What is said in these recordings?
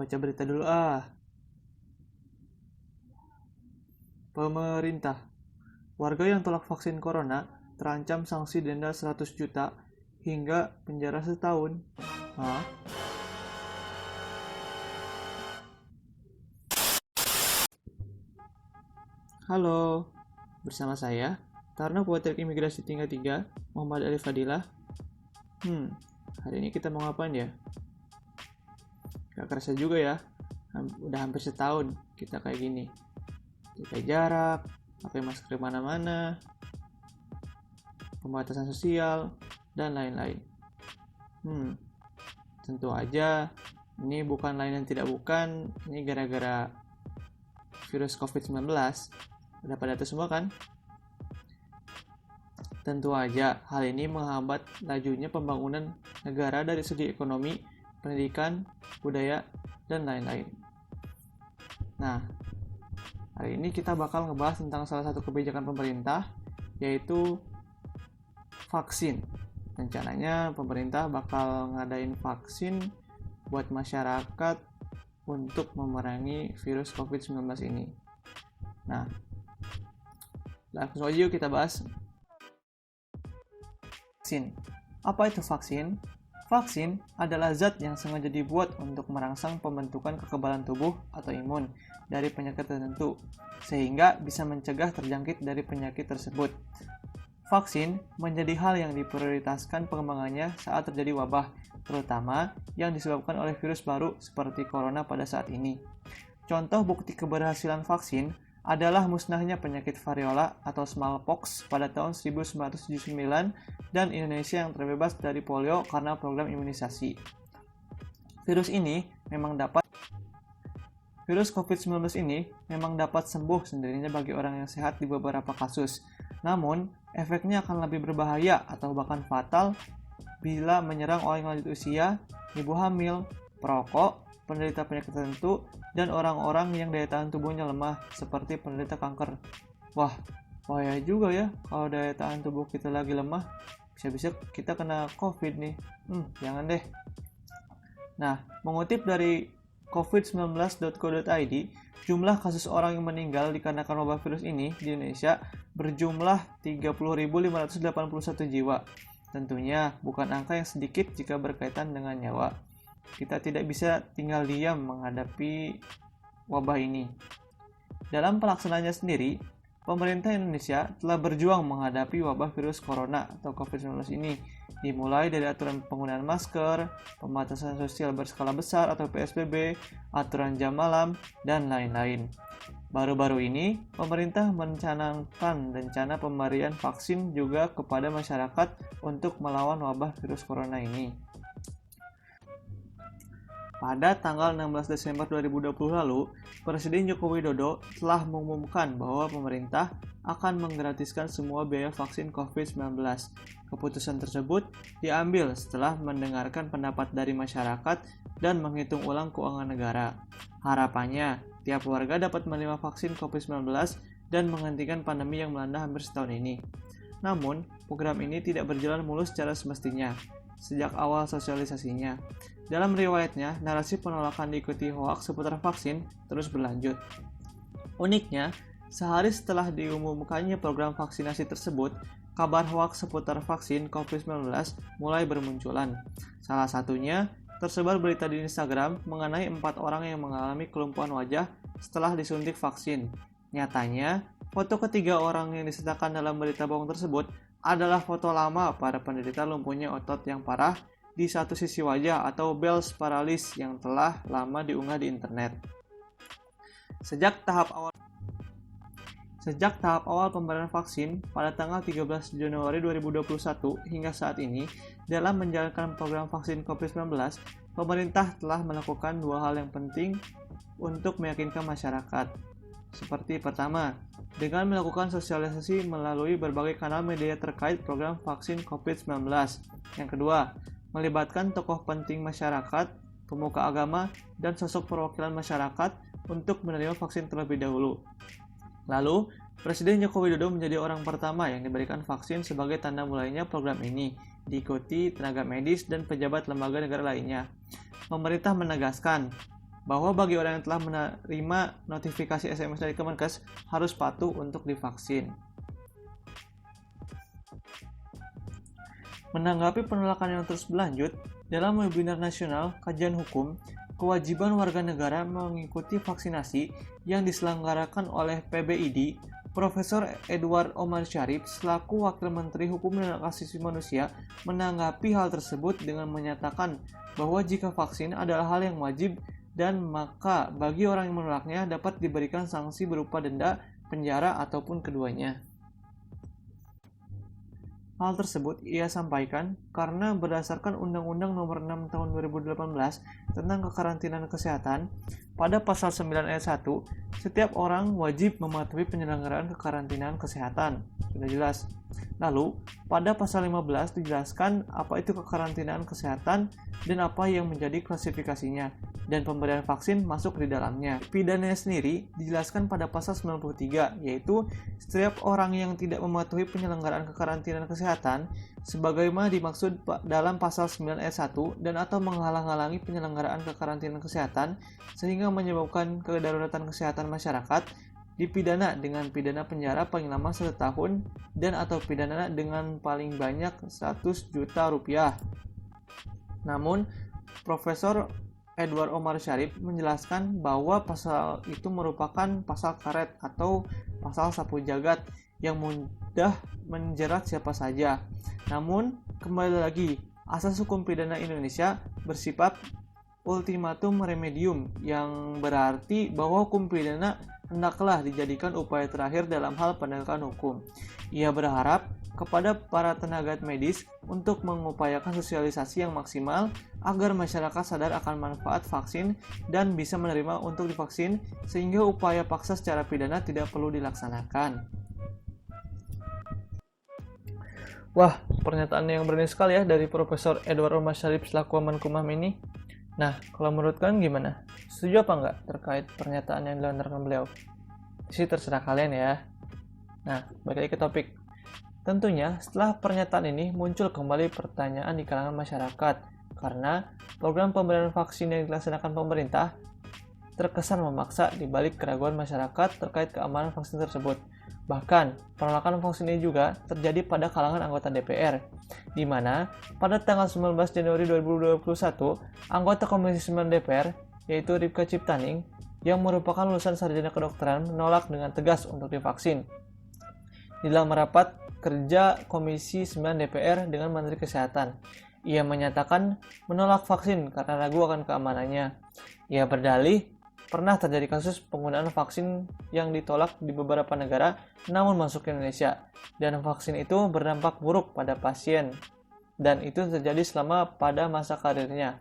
Baca berita dulu Pemerintah. Warga yang tolak vaksin corona terancam sanksi denda 100 juta hingga penjara setahun. Hah? Halo, bersama saya, Tarno Politek Imigrasi Tingkat 3, Muhammad Arif Fadilah. Hari ini kita mau ngapain ya? Gak kerasa juga ya, udah hampir setahun kita kayak gini. Jaga jarak, pakai masker di mana-mana, pembatasan sosial, dan lain-lain. Tentu aja, ini bukan lain dan tidak bukan, ini gara-gara virus COVID-19. Udah pada tahu semua kan? Tentu aja, hal ini menghambat lajunya pembangunan negara dari segi ekonomi, pendidikan, budaya, dan lain-lain. Nah, hari ini kita bakal ngebahas tentang salah satu kebijakan pemerintah, yaitu vaksin. Rencananya pemerintah bakal ngadain vaksin buat masyarakat untuk memerangi virus COVID-19 ini. Nah, langsung aja yuk kita bahas. Vaksin. Apa itu vaksin? Vaksin adalah zat yang sengaja dibuat untuk merangsang pembentukan kekebalan tubuh atau imun dari penyakit tertentu, sehingga bisa mencegah terjangkit dari penyakit tersebut. Vaksin menjadi hal yang diprioritaskan pengembangannya saat terjadi wabah, terutama yang disebabkan oleh virus baru seperti corona pada saat ini. Contoh bukti keberhasilan vaksin adalah musnahnya penyakit variola atau smallpox pada tahun 1979 dan Indonesia yang terbebas dari polio karena program imunisasi. Virus COVID-19 ini memang dapat sembuh sendirinya bagi orang yang sehat di beberapa kasus. Namun, efeknya akan lebih berbahaya atau bahkan fatal bila menyerang orang lanjut usia, ibu hamil, perokok, penderita penyakit tertentu, dan orang-orang yang daya tahan tubuhnya lemah seperti penderita kanker. Wah, bahaya juga ya kalau daya tahan tubuh kita lagi lemah, bisa-bisa kita kena COVID nih. Jangan deh. Nah, mengutip dari covid19.co.id, jumlah kasus orang yang meninggal dikarenakan wabah virus ini di Indonesia berjumlah 30.581 jiwa. Tentunya bukan angka yang sedikit jika berkaitan dengan nyawa. Kita tidak bisa tinggal diam menghadapi wabah ini. Dalam pelaksanaannya sendiri, pemerintah Indonesia telah berjuang menghadapi wabah virus corona atau COVID-19 ini, dimulai dari aturan penggunaan masker, pembatasan sosial berskala besar atau PSBB, aturan jam malam, dan lain-lain. Baru-baru ini, pemerintah mencanangkan rencana pemberian vaksin juga kepada masyarakat untuk melawan wabah virus corona ini. Pada tanggal 16 Desember 2020 lalu, Presiden Joko Widodo telah mengumumkan bahwa pemerintah akan menggratiskan semua biaya vaksin COVID-19. Keputusan tersebut diambil setelah mendengarkan pendapat dari masyarakat dan menghitung ulang keuangan negara. Harapannya, tiap warga dapat menerima vaksin COVID-19 dan menghentikan pandemi yang melanda hampir setahun ini. Namun, program ini tidak berjalan mulus secara semestinya sejak awal sosialisasinya. Dalam riwayatnya, narasi penolakan diikuti hoaks seputar vaksin terus berlanjut. Uniknya, sehari setelah diumumkannya program vaksinasi tersebut, kabar hoaks seputar vaksin COVID-19 mulai bermunculan. Salah satunya, tersebar berita di Instagram mengenai 4 orang yang mengalami kelumpuhan wajah setelah disuntik vaksin. Nyatanya, foto ketiga orang yang disertakan dalam berita bohong tersebut adalah foto lama para penderita lumpuhnya otot yang parah di satu sisi wajah atau Bell's paralysis yang telah lama diunggah di internet. Sejak tahap awal pemberian vaksin pada tanggal 13 Januari 2021 hingga saat ini, dalam menjalankan program vaksin COVID-19, pemerintah telah melakukan 2 hal yang penting untuk meyakinkan masyarakat. Seperti pertama, dengan melakukan sosialisasi melalui berbagai kanal media terkait program vaksin COVID-19. Yang kedua, melibatkan tokoh penting masyarakat, pemuka agama, dan sosok perwakilan masyarakat untuk menerima vaksin terlebih dahulu. Lalu, Presiden Joko Widodo menjadi orang pertama yang diberikan vaksin sebagai tanda mulainya program ini, diikuti tenaga medis dan pejabat lembaga negara lainnya. Pemerintah menegaskan bahwa bagi orang yang telah menerima notifikasi SMS dari Kemenkes harus patuh untuk divaksin. Menanggapi penolakan yang terus berlanjut, dalam webinar nasional kajian hukum, kewajiban warga negara mengikuti vaksinasi yang diselenggarakan oleh PBID, Profesor Edward Omar Syarif selaku Wakil Menteri Hukum dan Hak Asasi Manusia menanggapi hal tersebut dengan menyatakan bahwa jika vaksin adalah hal yang wajib dan maka bagi orang yang menolaknya dapat diberikan sanksi berupa denda, penjara, ataupun keduanya. Hal tersebut ia sampaikan karena berdasarkan Undang-Undang Nomor 6 Tahun 2018 tentang Kekarantinaan Kesehatan, pada pasal 9 ayat 1, setiap orang wajib mematuhi penyelenggaraan kekarantinaan kesehatan. Sudah jelas. Lalu, pada pasal 15 dijelaskan apa itu kekarantinaan kesehatan dan apa yang menjadi klasifikasinya, dan pemberian vaksin masuk di dalamnya. Pidananya sendiri dijelaskan pada pasal 93, yaitu setiap orang yang tidak mematuhi penyelenggaraan kekarantinaan kesehatan sebagaimana dimaksud dalam pasal 9 ayat 1 dan atau menghalang-halangi penyelenggaraan kekarantinaan kesehatan sehingga menyebabkan kedaruratan kesehatan masyarakat dipidana dengan pidana penjara paling lama 1 tahun dan atau pidana dengan paling banyak 100 juta rupiah. Namun, Profesor Edward Omar Syarif menjelaskan bahwa pasal itu merupakan pasal karet atau pasal sapu jagat yang mudah menjerat siapa saja. Namun, kembali lagi, asas hukum pidana Indonesia bersifat ultimatum remedium yang berarti bahwa hukum pidana hendaklah dijadikan upaya terakhir dalam hal penegakan hukum. Ia berharap kepada para tenaga medis untuk mengupayakan sosialisasi yang maksimal agar masyarakat sadar akan manfaat vaksin dan bisa menerima untuk divaksin sehingga upaya paksa secara pidana tidak perlu dilaksanakan. Wah, pernyataan yang berani sekali ya dari Profesor Edward Omar Syarif selaku Menkumham ini. Nah, kalau menurut kalian gimana? Setuju apa enggak terkait pernyataan yang dilontarkan beliau? Sih terserah kalian ya. Nah, balik lagi ke topik. Tentunya setelah pernyataan ini muncul kembali pertanyaan di kalangan masyarakat karena program pemberian vaksin yang dilaksanakan pemerintah terkesan memaksa di balik keraguan masyarakat terkait keamanan vaksin tersebut. Bahkan, penolakan vaksin ini juga terjadi pada kalangan anggota DPR, di mana pada tanggal 19 Januari 2021, anggota Komisi 9 DPR, yaitu Ripka Ciptaning, yang merupakan lulusan sarjana kedokteran menolak dengan tegas untuk divaksin. Di dalam rapat kerja Komisi 9 DPR dengan Menteri Kesehatan, ia menyatakan menolak vaksin karena ragu akan keamanannya. Ia berdalih, pernah terjadi kasus penggunaan vaksin yang ditolak di beberapa negara namun masuk ke Indonesia, dan vaksin itu berdampak buruk pada pasien, dan itu terjadi selama pada masa karirnya.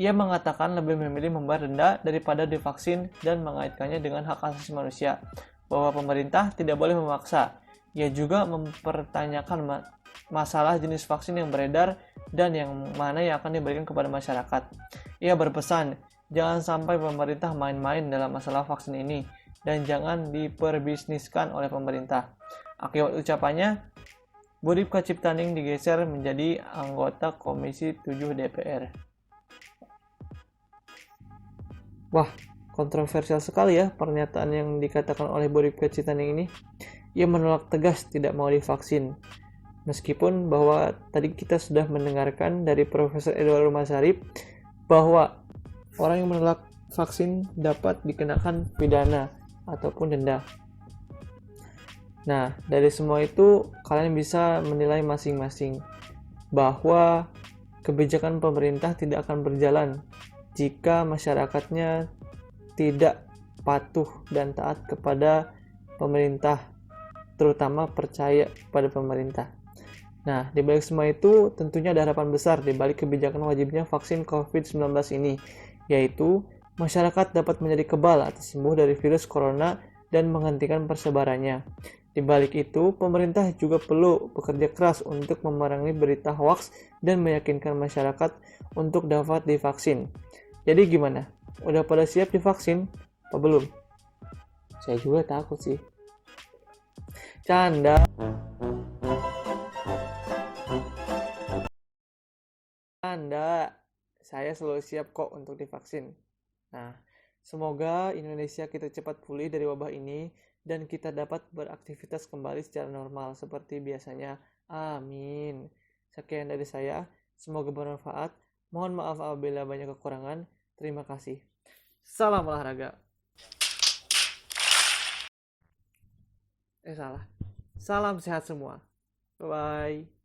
Ia mengatakan lebih memilih membayar denda daripada divaksin dan mengaitkannya dengan hak asasi manusia, bahwa pemerintah tidak boleh memaksa. Ia juga mempertanyakan masalah jenis vaksin yang beredar dan yang mana yang akan diberikan kepada masyarakat. Ia berpesan, jangan sampai pemerintah main-main dalam masalah vaksin ini dan jangan diperbisniskan oleh pemerintah. Akibat ucapannya, Bu Ripka Ciptaning digeser menjadi anggota Komisi 7 DPR. Wah, kontroversial sekali ya pernyataan yang dikatakan oleh Bu Ripka Ciptaning ini. Ia menolak tegas tidak mau divaksin. Meskipun bahwa tadi kita sudah mendengarkan dari Profesor Edward Omar Syarif bahwa orang yang menolak vaksin dapat dikenakan pidana ataupun denda. Nah, dari semua itu kalian bisa menilai masing-masing bahwa kebijakan pemerintah tidak akan berjalan jika masyarakatnya tidak patuh dan taat kepada pemerintah, terutama percaya pada pemerintah. Nah, di balik semua itu tentunya ada harapan besar di balik kebijakan wajibnya vaksin COVID-19 ini, yaitu masyarakat dapat menjadi kebal atau sembuh dari virus corona dan menghentikan persebarannya. Di balik itu, pemerintah juga perlu bekerja keras untuk memerangi berita hoaks dan meyakinkan masyarakat untuk dapat divaksin. Jadi gimana? Udah pada siap divaksin? Apa belum? Saya juga takut sih. Canda. Saya selalu siap kok untuk divaksin. Nah, Semoga Indonesia kita cepat pulih dari wabah ini dan kita dapat beraktivitas kembali secara normal seperti biasanya. Amin. Sekian dari saya. Semoga bermanfaat. Mohon maaf apabila banyak kekurangan. Terima kasih. Salam olahraga. Salah. Salam sehat semua. Bye-bye.